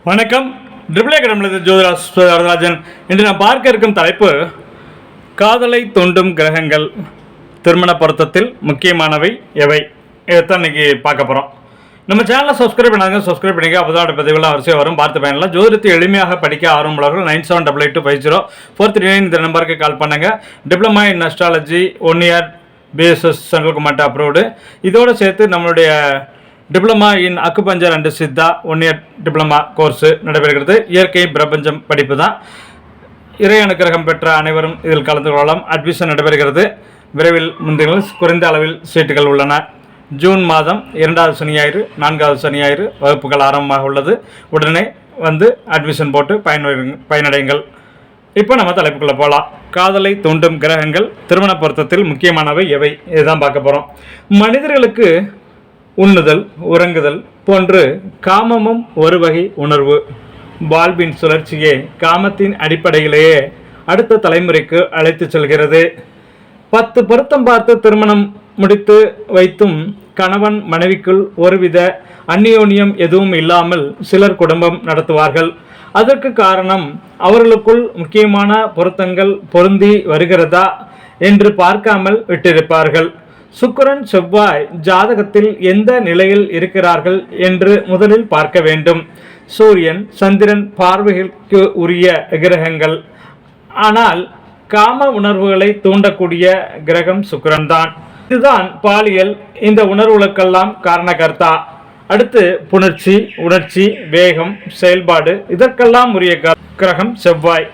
வணக்கம். ட்ரிபிள் அகாடமியில் ஜோதிராஜன். இன்று நான் பார்க்க இருக்கும் தலைப்பு காதலை தூண்டும் கிரகங்கள் திருமண பொருத்தத்தில் முக்கியமானவை எவை. இதைத்தான் இன்னைக்கு பார்க்க போகிறோம். நம்ம சேனலை சப்ஸ்கிரைப் சப்ஸ்கிரைப் பண்ணிக்க. அப்போதான் பதிவுலாம் வரிசையாக வரும், பார்த்து பயனலாம். ஜோதிடத்தை எளிமையாக படிக்க ஆர்வமுள்ளவர்கள் 9788504339 இந்த நம்பருக்கு கால் பண்ணுங்கள். Diploma in astrology 1 year BSS central government approved. இதோடு சேர்த்து நம்மளுடைய diploma in acupuncture and Siddha 1 year diploma course நடைபெறுகிறது. இயற்கை பிரபஞ்சம் படிப்பு தான். இறை அனுக்கிரகம் பெற்ற அனைவரும் இதில் கலந்து கொள்ளலாம். அட்மிஷன் நடைபெறுகிறது. விரைவில் முந்தைய குறைந்த அளவில் சீட்டுகள் உள்ளன. ஜூன் மாதம் 2வது சனி ஞாயிறு 4வது சனி ஞாயிறு வகுப்புகள் ஆரம்பமாக உள்ளது. உடனே வந்து அட்மிஷன் போட்டு பயனடைங்கள். இப்போ நம்ம தலைப்புக்குள்ளே போகலாம். காதலை தூண்டும் கிரகங்கள் திருமண பொருத்தத்தில் முக்கியமானவை எவை, இதுதான் பார்க்க போகிறோம். மனிதர்களுக்கு உண்ணுதல், உறங்குதல் போன்று காமமும் ஒரு வகை உணர்வு. வாழ்வின் சுழற்சியே காமத்தின் அடிப்படையிலேயே அடுத்த தலைமுறைக்கு அழைத்து செல்கிறது. 10 பொருத்தம் பார்த்து திருமணம் முடித்து வைத்தும் கணவன் மனைவிக்குள் ஒருவித அந்யோன்யம் எதுவும் இல்லாமல் சிலர் குடும்பம் நடத்துவார்கள். அதற்கு காரணம் அவர்களுக்குள் முக்கியமான பொருத்தங்கள் பொருந்தி வருகிறதா என்று பார்க்காமல் விட்டிருப்பார்கள். சுக்கிரன் செவ்வாய் ஜாதகத்தில் எந்த நிலையில் இருக்கிறார்கள் என்று முதலில் பார்க்க வேண்டும். சூரியன் சந்திரன் பார்வைகளுக்கு உரிய கிரகங்கள். ஆனால் காம உணர்வுகளை தூண்டக்கூடிய கிரகம் சுக்கிரன் தான். இதுதான் பாலியல். இந்த உணர்வுகளுக்கெல்லாம் காரணகர்த்தா. அடுத்து புணர்ச்சி, உணர்ச்சி, வேகம், செயல்பாடு இதற்கெல்லாம் உரிய கிரகம் செவ்வாய்.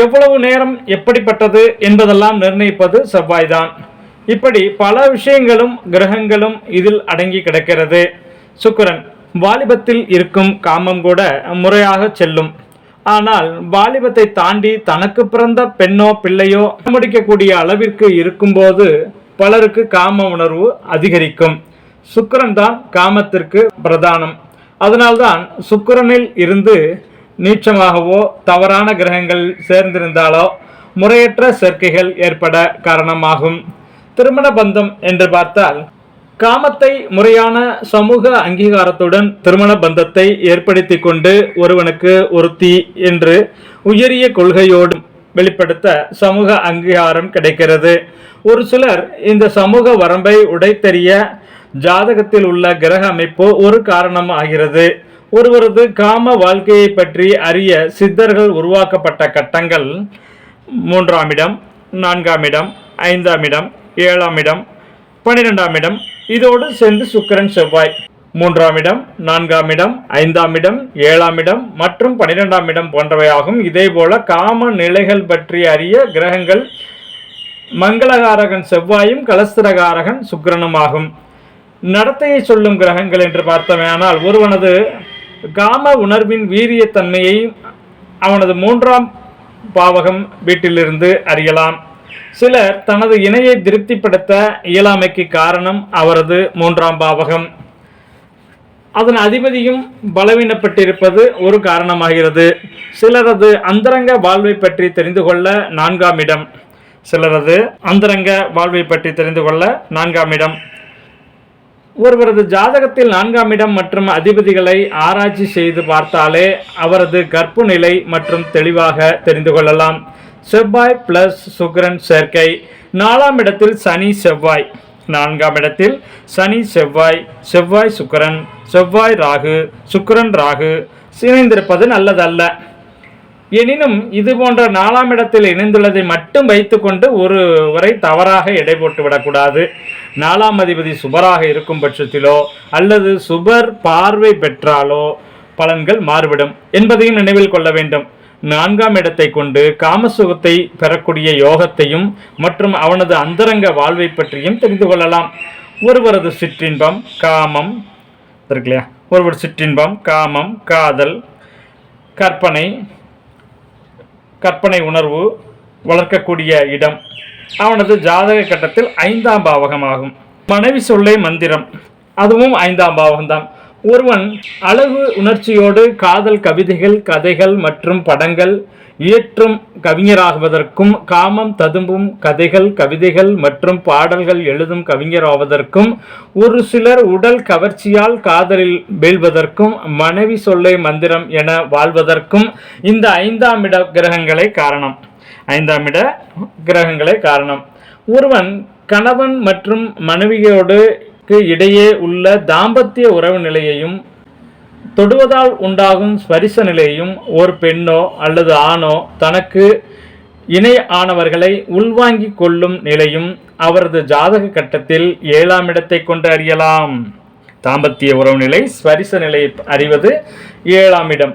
எவ்வளவு நேரம் எப்படிப்பட்டது என்பதெல்லாம் நிர்ணயிப்பது செவ்வாய்தான். இப்படி பல விஷயங்களும் கிரகங்களும் இதில் அடங்கி கிடக்கிறது. சுக்கிரன் வாலிபத்தில் இருக்கும் காமம் கூட முறையாக செல்லும். ஆனால் வாலிபத்தை தாண்டி தனக்கு பிறந்த பெண்ணோ பிள்ளையோ முடிக்கக்கூடிய அளவிற்கு இருக்கும்போது பலருக்கு காம உணர்வு அதிகரிக்கும். சுக்கிரன் தான் காமத்திற்கு பிரதானம். அதனால்தான் சுக்கிரனில் இருந்து நீச்சமாகவோ தவறான கிரகங்கள் சேர்ந்திருந்தாலோ முறையற்ற சேர்க்கைகள் ஏற்பட காரணமாகும். திருமண பந்தம் என்று பார்த்தால் காமத்தை முறையான சமூக அங்கீகாரத்துடன் திருமண பந்தத்தை ஏற்படுத்தி கொண்டு ஒருவனுக்கு ஒருத்தி என்று உயரிய கொள்கையோடு வெளிப்படுத்த சமூக அங்கீகாரம் கிடைக்கிறது. ஒரு சிலர் இந்த சமூக வரம்பை உடைத்தெறிய ஜாதகத்தில் உள்ள கிரக அமைப்பு ஒரு காரணம் ஆகிறது. ஒருவரது காம வாழ்க்கையை பற்றி அறிய சித்தர்கள் உருவாக்கப்பட்ட கட்டங்கள் 3ஆம் இடம், 4ஆம் இடம், 5ஆம் இடம், 7ஆம் இடம், 12ஆம் இடம், இதோடு சேர்ந்து சுக்கிரன் செவ்வாய் 3ஆம் இடம், 4ஆம் இடம், 5ஆம் இடம், 7ஆம் இடம் மற்றும் 12ஆம் இடம் போன்றவையாகும். இதே போல காம நிலைகள் பற்றி அறிய கிரகங்கள் மங்களகாரகன் செவ்வாயும் கலஸ்திரகாரகன் சுக்கிரனும் ஆகும். நடத்தையை சொல்லும் கிரகங்கள் என்று பார்த்தமையானால் ஒருவனது காம உணர்வின் வீரியத்தன்மையை அவனது 3ஆம் பாவகம் வீட்டிலிருந்து அறியலாம். சிலர் தனது இணையை திருப்திப்படுத்த இயலாமைக்கு காரணம் அவரது 3ஆம் பாவகம். அதன் அதிபதியும் பலவீனப்பட்டிருப்பது ஒரு காரணமாகிறது. சிலரது அந்தரங்க வாழ்வை பற்றி தெரிந்து கொள்ள 4ஆம் இடம். சிலரது அந்தரங்க வாழ்வை பற்றி தெரிந்து கொள்ள 4ஆம் இடம். ஒருவரது ஜாதகத்தில் 4ஆம் இடம் மற்றும் அதிபதிகளை ஆராய்ச்சி செய்து பார்த்தாலே அவரது கர்ப்ப நிலை மற்றும் தெளிவாக தெரிந்து கொள்ளலாம். செவ்வாய் பிளஸ் சுக்கிரன் சேர்க்கை. 4ஆம் இடத்தில் சனி செவ்வாய், 4ஆம் இடத்தில் சனி செவ்வாய், செவ்வாய் சுக்கிரன், செவ்வாய் ராகு, சுக்கிரன் ராகு இணைந்திருப்பது நல்லதல்ல. எனினும் இது போன்ற 4ஆம் இடத்தில் இணைந்துள்ளதை மட்டும் வைத்துக்கொண்டு ஒருவரை தவறாக எடை போட்டு விடக்கூடாது. 4ஆம் அதிபதி சுபராக இருக்கும் பட்சத்திலோ அல்லது சுபர் பார்வை பெற்றாலோ பலன்கள் மாறுபடும் என்பதையும் நினைவில் கொள்ள வேண்டும். 4ஆம் இடத்தை கொண்டு காமசுகத்தை பெறக்கூடிய யோகத்தையும் மற்றும் அவனது அந்தரங்க வாழ்வை பற்றியும் தெரிந்து கொள்ளலாம். ஒருவரது சிற்றின்பம் காமம் இருக்கு இல்லையா, ஒருவர் சிற்றின்பம் காமம் காதல் கற்பனை உணர்வு வளர்க்கக்கூடிய இடம் அவனது ஜாதக கட்டத்தில் 5ஆம் பாவகமாகும். மனைவி சொல்லை மந்திரம், அதுவும் 5ஆம் பாவகம்தான். ஒருவன் அழகு உணர்ச்சியோடு காதல் கவிதைகள், கதைகள் மற்றும் படங்கள் இயற்றும் கவிஞராகுவதற்கும், காமம் ததும்பும் கதைகள், கவிதைகள் மற்றும் பாடல்கள் எழுதும் கவிஞராவதற்கும், ஒரு சிலர் உடல் கவர்ச்சியால் காதலில் வீழ்வதற்கும், மனைவி சொல்லை மந்திரம் என வாழ்வதற்கும் இந்த 5ஆம் இட கிரகங்களே காரணம். 5ஆம் இட கிரகங்களே காரணம். ஒருவன் கணவன் மற்றும் மனைவியோடு இடையே உள்ள தாம்பத்திய உறவு நிலையையும், தொடுவதால் உண்டாகும் ஸ்பரிச நிலையையும், ஒரு பெண்ணோ அல்லது ஆணோ தனக்கு இணை ஆனவர்களை உள்வாங்கிக் கொள்ளும் நிலையும் அவரது ஜாதக கட்டத்தில் 7ஆம் இடத்தை கொண்டு அறியலாம். தாம்பத்திய உறவு நிலை, ஸ்பரிச நிலை அறிவது 7ஆம் இடம்.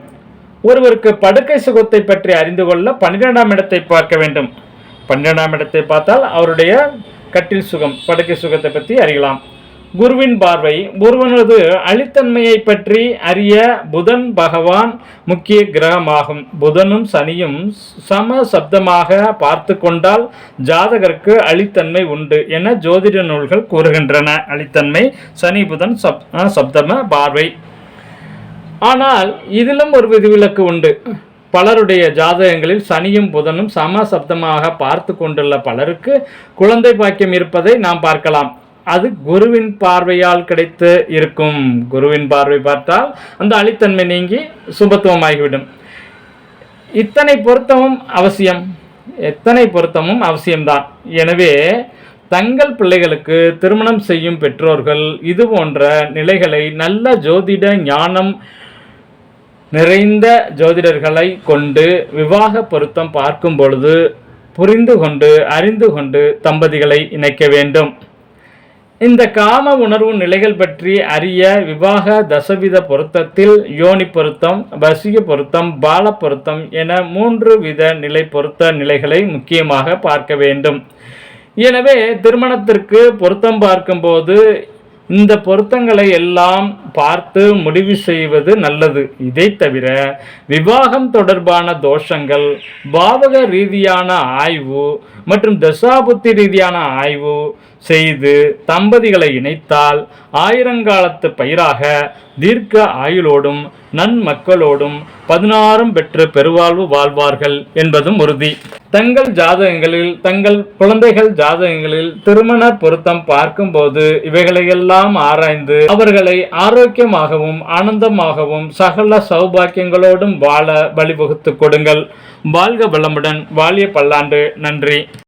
ஒருவருக்கு படுக்கை சுகத்தை பற்றி அறிந்து கொள்ள 12ஆம் இடத்தை பார்க்க வேண்டும். 12ஆம் இடத்தை பார்த்தால் அவருடைய கட்டில் சுகம், படுக்கை சுகத்தை பற்றி அறியலாம். குருவின் பார்வை. ஒருவனது அழித்தன்மையை பற்றி அறிய புதன் பகவான் முக்கிய கிரகமாகும். புதனும் சனியும் சம சப்தமாக பார்த்து கொண்டால் ஜாதகருக்கு அழித்தன்மை உண்டு என ஜோதிட நூல்கள் கூறுகின்றன. அழித்தன்மை சனி புதன் சப்தம பார்வை. ஆனால் இதிலும் ஒரு விதிவிலக்கு உண்டு. பலருடைய ஜாதகங்களில் சனியும் புதனும் சம சப்தமாக பார்த்து கொண்டுள்ள பலருக்கு குழந்தை பாக்கியம் இருப்பதை நாம் பார்க்கலாம். அது குருவின் பார்வையால் கிடைத்து இருக்கும். குருவின் பார்வை பார்த்தால் அந்த அழித்தன்மை நீங்கி சுபத்துவமாகிவிடும். இத்தனை பொருத்தமும் அவசியம்தான். எனவே தங்கள் பிள்ளைகளுக்கு திருமணம் செய்யும் பெற்றோர்கள் இது போன்ற நிலைகளை நல்ல ஜோதிட ஞானம் நிறைந்த ஜோதிடர்களை கொண்டு விவாக பொருத்தம் பார்க்கும் பொழுது புரிந்து கொண்டு அறிந்து கொண்டு தம்பதிகளை இணைக்க வேண்டும். இந்த காம உணர்வு நிலைகள் பற்றி அறிய விவாக தசவித பொருத்தத்தில் யோனி பொருத்தம், வசிய பொருத்தம், பால பொருத்தம் என 3 வித நிலை பொருத்த நிலைகளை முக்கியமாக பார்க்க வேண்டும். எனவே திருமணத்திற்கு பொருத்தம் பார்க்கும்போது இந்த பொருத்தங்களை எல்லாம் பார்த்து முடிவு செய்வது நல்லது. இதை தவிர விவாகம் தொடர்பான தோஷங்கள், பாவக ரீதியான ஆய்வு மற்றும் தசாபுத்தி ரீதியான ஆய்வு செய்து தம்பதிகளை இணைத்தால் ஆயிரங்காலத்து பயிராக தீர்க்க ஆயுளோடும் நன்மக்களோடும் 16 பெற்று பெருவாழ்வு வாழ்வார்கள் என்பதும் உறுதி. தங்கள் ஜாதகங்களில், தங்கள் குழந்தைகள் ஜாதகங்களில் திருமண பொருத்தம் பார்க்கும்போது இவைகளையெல்லாம் ஆராய்ந்து அவர்களை ஆரோக்கியமாகவும் ஆனந்தமாகவும் சகல சௌபாக்கியங்களோடும் வாழ வழிவகுத்து கொடுங்கள். வாழ்க வளமுடன், வாழிய பல்லாண்டு. நன்றி.